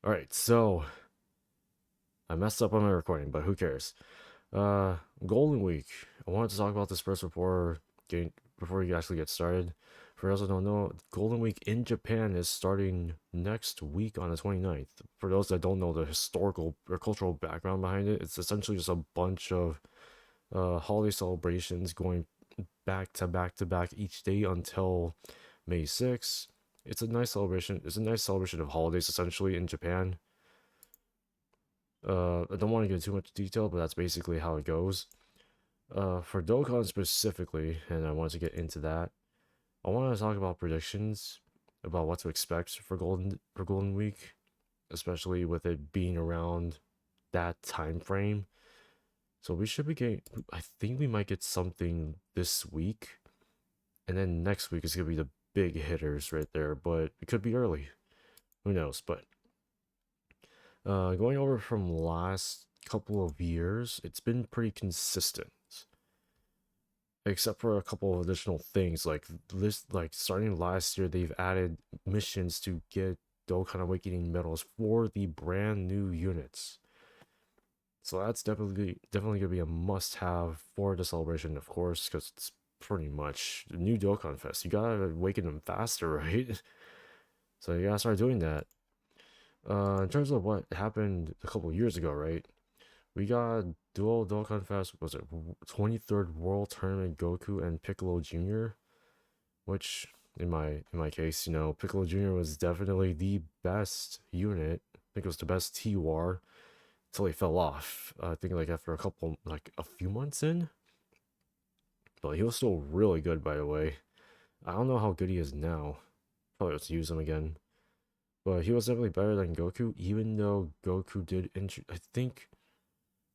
Alright, so I messed up on my recording, but who cares? Golden Week. I wanted to talk about this first before you actually get started. For those who don't know, Golden Week in Japan is starting next week on the 29th. For those that don't know the historical or cultural background behind it, it's essentially just a bunch of holiday celebrations going back to back to back each day until May 6th. It's a nice celebration. It's a nice celebration of holidays essentially in Japan. I don't want to get too much detail, but that's basically how it goes. For Dokkan specifically, and I wanted to get into that, I want to talk about predictions about what to expect for Golden Week, especially with it being around that time frame. So we should be getting. I think we might get something this week, and then next week is gonna be the big hitters right there. But it could be early. Who knows? But going over from last couple of years, it's been pretty consistent. Except for a couple of additional things, like starting last year, they've added missions to get Dokkan Awakening medals for the brand new units. So that's definitely gonna be a must-have for the celebration, of course, because it's pretty much the new Dokkan Fest. You gotta awaken them faster, right? So you gotta start doing that. In terms of what happened a couple years ago, right? We got Dual Dokkan Fest, was it 23rd World Tournament Goku and Piccolo Jr., which in my case, Piccolo Jr. was definitely the best unit. I think it was the best T-War until he fell off. I think like after a few months in. But he was still really good, by the way. I don't know how good he is now. Probably have to use him again. But he was definitely better than Goku, even though Goku did I think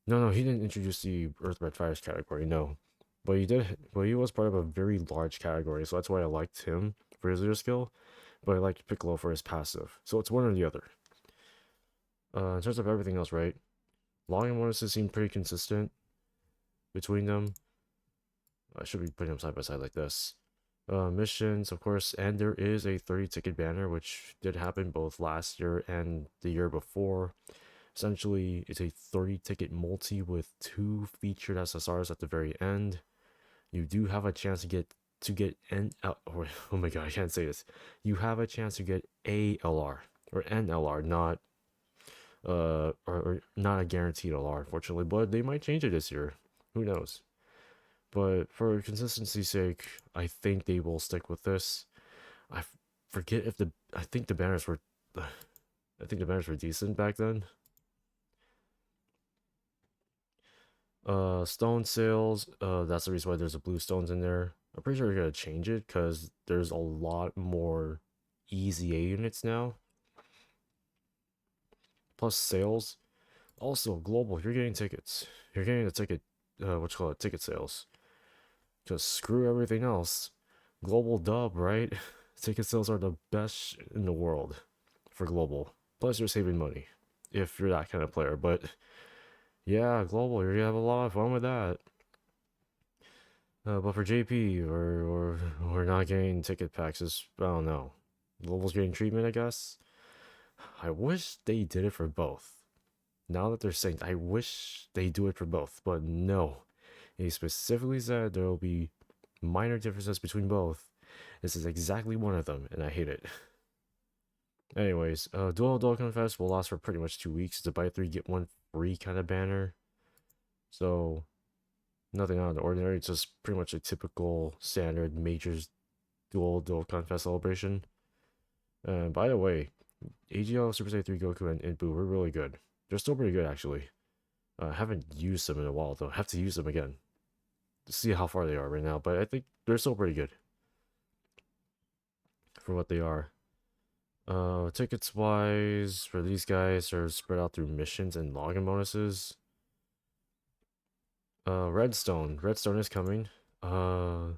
no, he didn't introduce the Earth Red Fires category, no. But he did, but he was part of a very large category, so that's why I liked him for his leader skill, but I liked Piccolo for his passive. So it's one or the other. In terms of everything else, right? Login bonuses seem pretty consistent between them. I should be putting them side by side like this. Missions, of course, and there is a 30 ticket banner, which did happen both last year and the year before. Essentially, it's a 30 ticket multi with 2 featured SSRs at the very end. You do have a chance to get oh my god, I can't say this. You have a chance to get a LR or an LR, not or not a guaranteed LR, unfortunately, but they might change it this year. Who knows? But for consistency's sake, I think they will stick with this. I forget if I think the banners were I think the banners were decent back then. Stone sales, that's the reason why there's a blue stones in there. I'm pretty sure we're gonna change it because there's a lot more easy A units now. Plus sales. Also, global, you're getting tickets. You're getting a ticket, what you call it, ticket sales. Just screw everything else. Global dub, right? Ticket sales are the best in the world for global. Plus, you're saving money if you're that kind of player. But yeah, global, you're gonna have a lot of fun with that. But for JP, we're not getting ticket packs. I don't know. Global's getting treatment, I guess. I wish they did it for both. Now that they're saying, I wish they do it for both, but no. He specifically said there will be minor differences between both. This is exactly one of them, and I hate it. Anyways, Dual Dokkan Fest will last for pretty much 2 weeks. It's a buy 3 get 1 free kind of banner. So nothing out of the ordinary. It's just pretty much a typical standard majors Dokkan Fest celebration. And by the way, AGL Super Saiyan 3 Goku and Inbu were really good. They're still pretty good actually. I haven't used them in a while though. I have to use them again to see how far they are right now, but I think they're still pretty good for what they are. Tickets wise for these guys are spread out through missions and login bonuses. Redstone is coming. The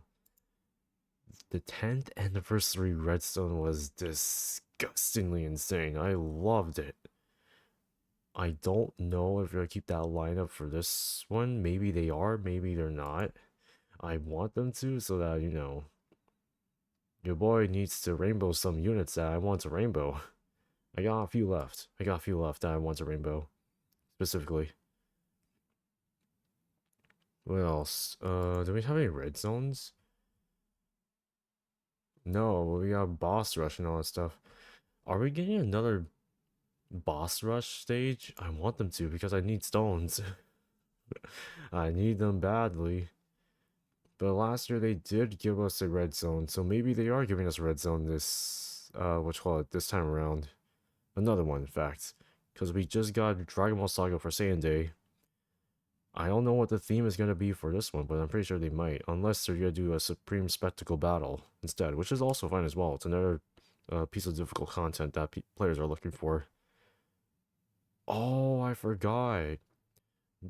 10th anniversary Redstone was disgustingly insane. I loved it. I don't know if they're gonna keep that lineup for this one. Maybe they are, maybe they're not. I want them to, so that, your boy needs to rainbow some units that I want to rainbow. I got a few left. I got a few left that I want a rainbow, specifically. What else? Do we have any red zones? No, we got boss rush and all that stuff. Are we getting another boss rush stage? I want them to because I need stones. I need them badly. But last year they did give us a red zone, so maybe they are giving us a red zone this, what you call it, this time around. Another one, in fact. Because we just got Dragon Ball Saga for Saiyan Day. I don't know what the theme is going to be for this one, but I'm pretty sure they might. Unless they're going to do a Supreme Spectacle Battle instead, which is also fine as well. It's another piece of difficult content that players are looking for. Oh, I forgot.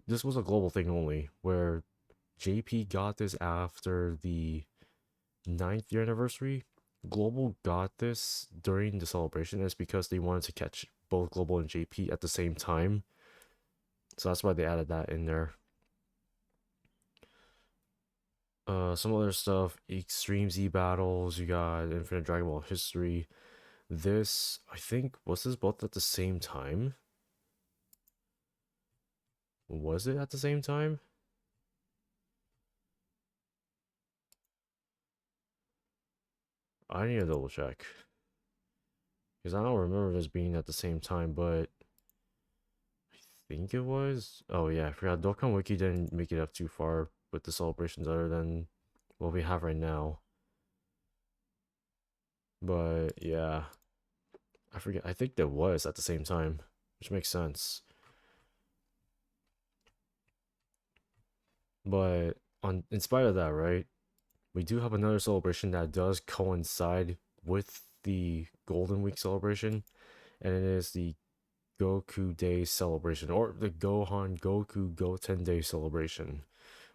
This was a global thing only, where JP got this after the 9th year anniversary. Global got this during the celebration. It's because they wanted to catch both Global and JP at the same time. So that's why they added that in there. Some other stuff, Extreme Z battles, you got Infinite Dragon Ball History. This, I think, was this both at the same time? Was it at the same time? I need to double check. Because I don't remember this being at the same time, but I think it was. Oh yeah, I forgot. Dokkan Wiki didn't make it up too far with the celebrations other than what we have right now. But yeah, I forget. I think there was at the same time, which makes sense. But in spite of that, right? We do have another celebration that does coincide with the Golden Week celebration, and it is the Goku Day celebration, or the Gohan Goku Goten Day celebration.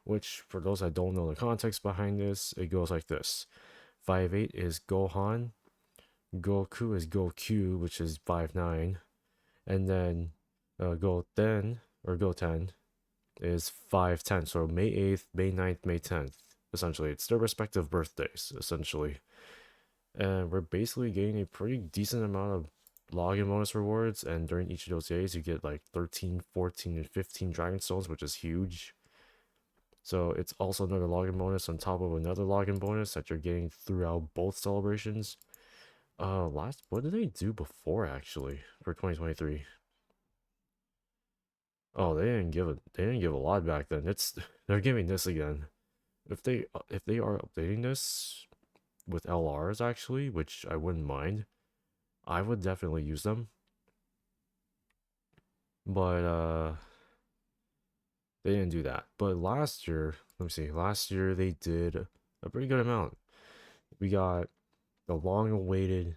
Which, for those that don't know the context behind this, it goes like this: 5-8 is Gohan, Goku is Goku, which is 5-9, and then Goten or Goten is 5-10. So May 8th, May 9th, May 10th. Essentially, it's their respective birthdays, essentially. And we're basically getting a pretty decent amount of login bonus rewards. And during each of those days, you get like 13, 14, and 15 Dragon Stones, which is huge. So it's also another login bonus on top of another login bonus that you're getting throughout both celebrations. What did they do before actually for 2023? Oh, they didn't give a lot back then. It's they're giving this again. If they are updating this with LRs actually, which I wouldn't mind, I would definitely use them. But they didn't do that. But last year, let me see. Last year they did a pretty good amount. We got the long-awaited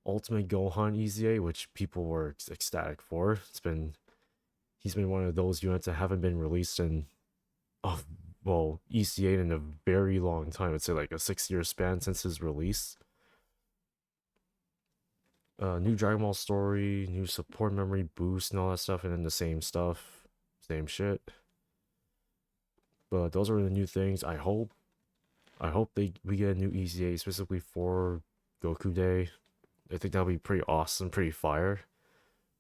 Ultimate Gohan EZA, which people were ecstatic for. He's been one of those units that haven't been released in well, ECA in a very long time. I'd say like a 6-year span since his release. New Dragon Ball story, new support memory boost, and all that stuff, and then the same stuff, same shit. But those are the new things. I hope we get a new ECA specifically for Goku Day. I think that'll be pretty awesome, pretty fire.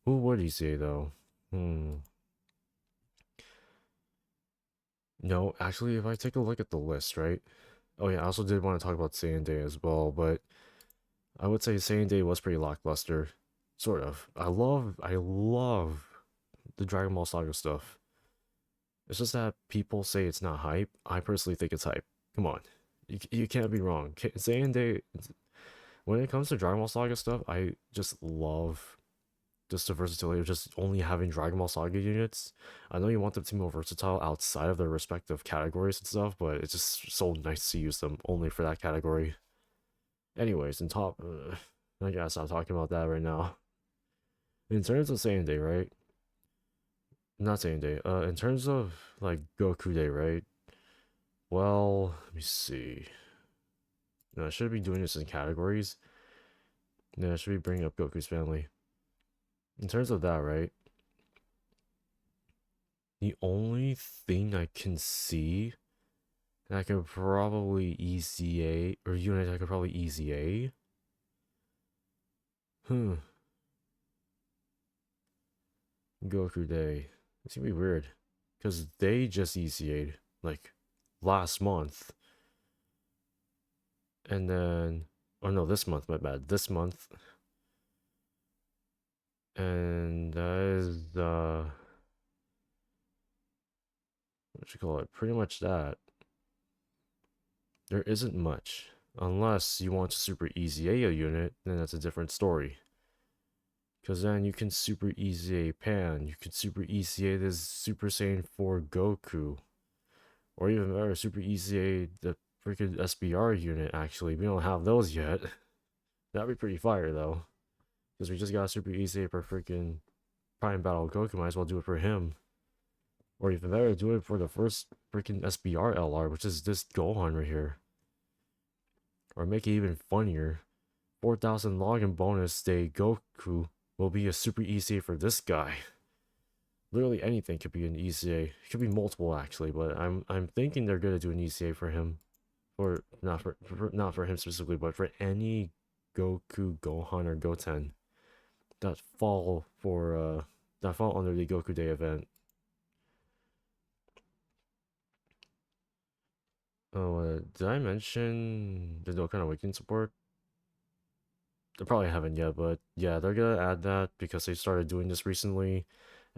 Who would ECA though? No, actually, if I take a look at the list, right? Oh yeah, I also did want to talk about Saiyan Day as well, but I would say Saiyan Day was pretty lackluster. Sort of. I love the Dragon Ball Saga stuff. It's just that people say it's not hype. I personally think it's hype. Come on. You can't be wrong. Saiyan Day, when it comes to Dragon Ball Saga stuff, I just love just the versatility of just only having Dragon Ball Saga units. I know you want them to be more versatile outside of their respective categories and stuff, but it's just so nice to use them only for that category. Anyways, I guess I'm talking about that right now. In terms of Saiyan Day, right? Not Saiyan Day. In terms of like Goku Day, right? Well, let me see. No, I should be doing this in categories. No, I should be bringing up Goku's family. In terms of that, right? The only thing I can see that I could probably EZA, or unit I could probably EZA. Goku Day. It's gonna be weird. Because they just ECA'd, like, last month. And then, oh no, this month, my bad. This month. And that is, what you call it? Pretty much that. There isn't much. Unless you want to super easy a unit, then that's a different story. Because then you can super easy a Pan, you can super easy a this Super Saiyan 4 Goku. Or even better, super easy a the freaking SBR unit, actually. We don't have those yet. That'd be pretty fire, though. Because we just got super easy a for freaking Prime Battle Goku, might as well do it for him. Or even better, do it for the first freaking SBR LR, which is this Gohan right here. Or make it even funnier. 4,000 login bonus day Goku will be a super ECA for this guy. Literally anything could be an ECA. It could be multiple actually, but I'm thinking they're gonna do an ECA for him. Or not for him specifically, but for any Goku, Gohan, or Goten that fall under the Goku Day event. Oh, did I mention the Dokkan Awakening support? They probably haven't yet, but yeah, they're gonna add that because they started doing this recently,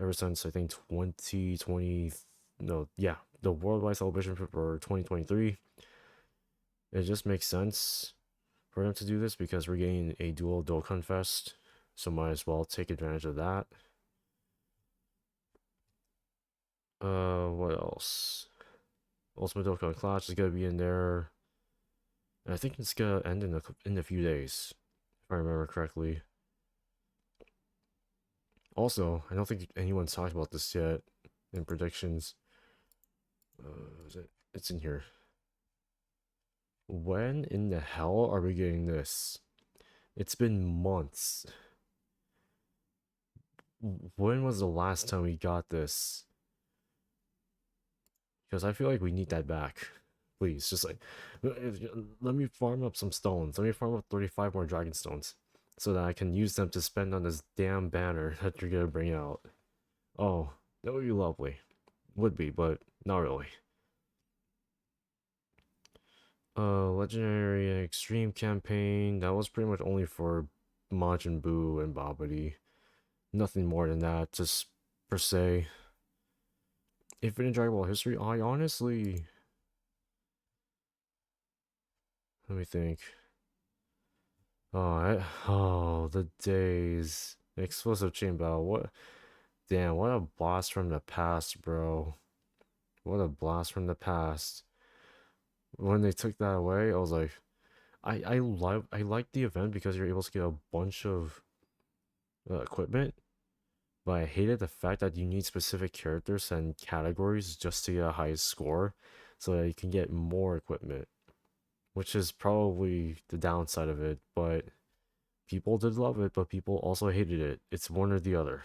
ever since I think 2020. No, yeah, the worldwide celebration for 2023. It just makes sense for them to do this because we're getting a dual Dokkan Fest, so might as well take advantage of that. What else? Ultimate Dokkan Clash is gonna be in there. And I think it's gonna end in a few days, if I remember correctly. Also, I don't think anyone's talked about this yet in predictions. Is it? It's in here. When in the hell are we getting this? It's been months. When was the last time we got this? Because I feel like we need that back. Please, just like, let me farm up some stones. Let me farm up 35 more dragon stones. So that I can use them to spend on this damn banner that you're gonna bring out. Oh, that would be lovely. Would be, but not really. Legendary and Extreme campaign. That was pretty much only for Majin Buu and Babidi. Nothing more than that, just per se. Infinite Dragon Ball history, I honestly... Let me think. Oh, the days. Explosive Chain Battle, what? Damn, what a blast from the past, bro. What a blast from the past. When they took that away, I was like... I like the event because you're able to get a bunch of equipment, but I hated the fact that you need specific characters and categories just to get a high score so that you can get more equipment, which is probably the downside of it, but people did love it, but people also hated it. It's one or the other.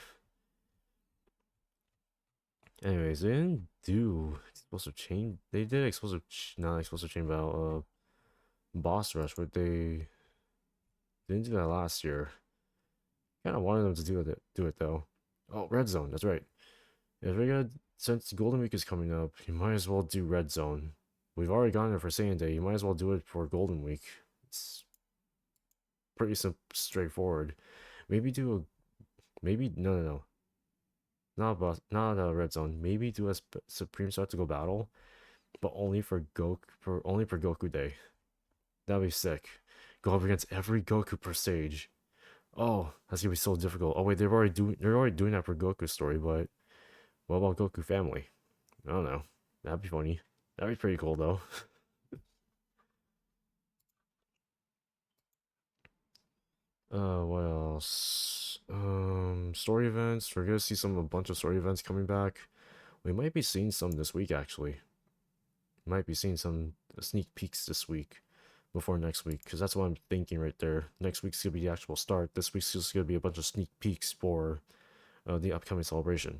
Anyways, they didn't do explosive chain. They did not explosive chain battle, boss rush, but they didn't do that last year. Kind of wanted them to do it though. Oh, red zone. That's right. If we're gonna, since Golden Week is coming up, you might as well do red zone. We've already gotten it for Saiyan Day. You might as well do it for Golden Week. It's pretty straightforward. Maybe do maybe no, not a red zone. Maybe do a Supreme Start to go battle, but only for Goku Day. That'd be sick. Go up against every Goku per stage. Oh, that's gonna be so difficult. Oh wait, they're already doing that for Goku's story, but what about Goku Family? I don't know. That'd be funny. That'd be pretty cool though. What else? Story events. We're gonna see a bunch of story events coming back. We might be seeing some this week actually. Might be seeing some sneak peeks this week before next week, because that's what I'm thinking right there. Next week's gonna be the actual start. This week's just gonna be a bunch of sneak peeks for the upcoming celebration.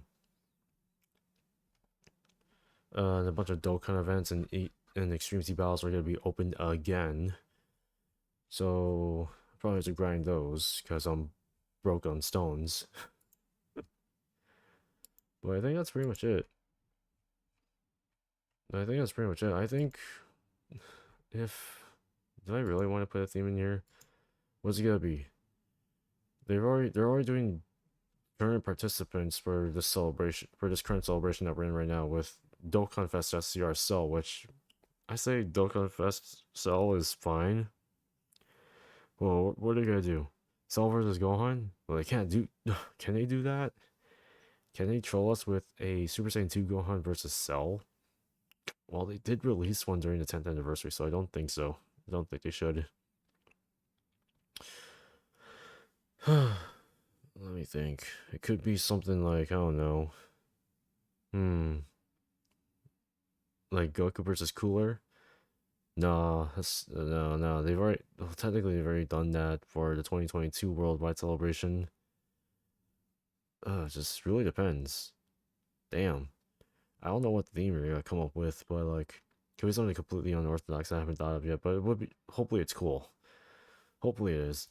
And a bunch of Dokkan events and Extreme Z battles are gonna be opened again. So probably have to grind those because I'm broke on stones. But I think that's pretty much it. I think that's pretty much it. I think if do I really want to put a theme in here? What's it gonna be? They're already doing current participants for this celebration for this current celebration that we're in right now with Dokkan Fest SCR Cell, which I say Dokkan Fest Cell is fine. Well, what are they gonna do? Cell versus Gohan? Well, they can't do. Can they do that? Can they troll us with a Super Saiyan 2 Gohan versus Cell? Well, they did release one during the 10th anniversary, so I don't think so. I don't think they should. Let me think. It could be something like, I don't know. Like Goku versus Cooler? No, no. They've already, well, technically, they've already done that for the 2022 Worldwide Celebration. It just really depends. Damn. I don't know what theme you're gonna come up with, but like, could be something completely unorthodox I haven't thought of yet, but it would be, hopefully it's cool. Hopefully it is.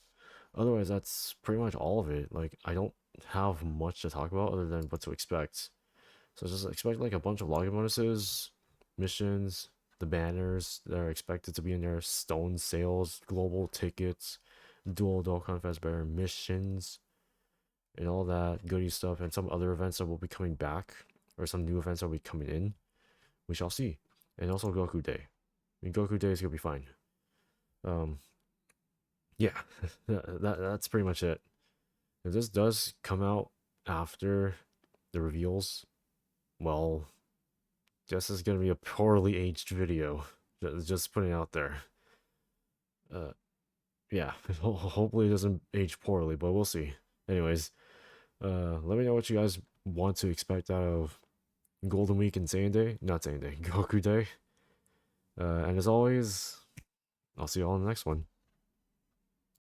Otherwise, that's pretty much all of it. Like, I don't have much to talk about other than what to expect. So just expect like a bunch of login bonuses, missions, the banners that are expected to be in there, stone sales, global tickets, dual Dokkan Fest Bear missions, and all that goody stuff, and some other events that will be coming back, or some new events that will be coming in. We shall see. And also Goku Day. I mean, Goku Day is gonna be fine. Um, yeah, that's pretty much it. If this does come out after the reveals, well, this is gonna be a poorly aged video. Just putting it out there. Uh, yeah, hopefully it doesn't age poorly, but we'll see. Anyways, let me know what you guys want to expect out of Golden Week and Saiyan Day. Not Saiyan Day, Goku Day. And as always, I'll see you all in the next one.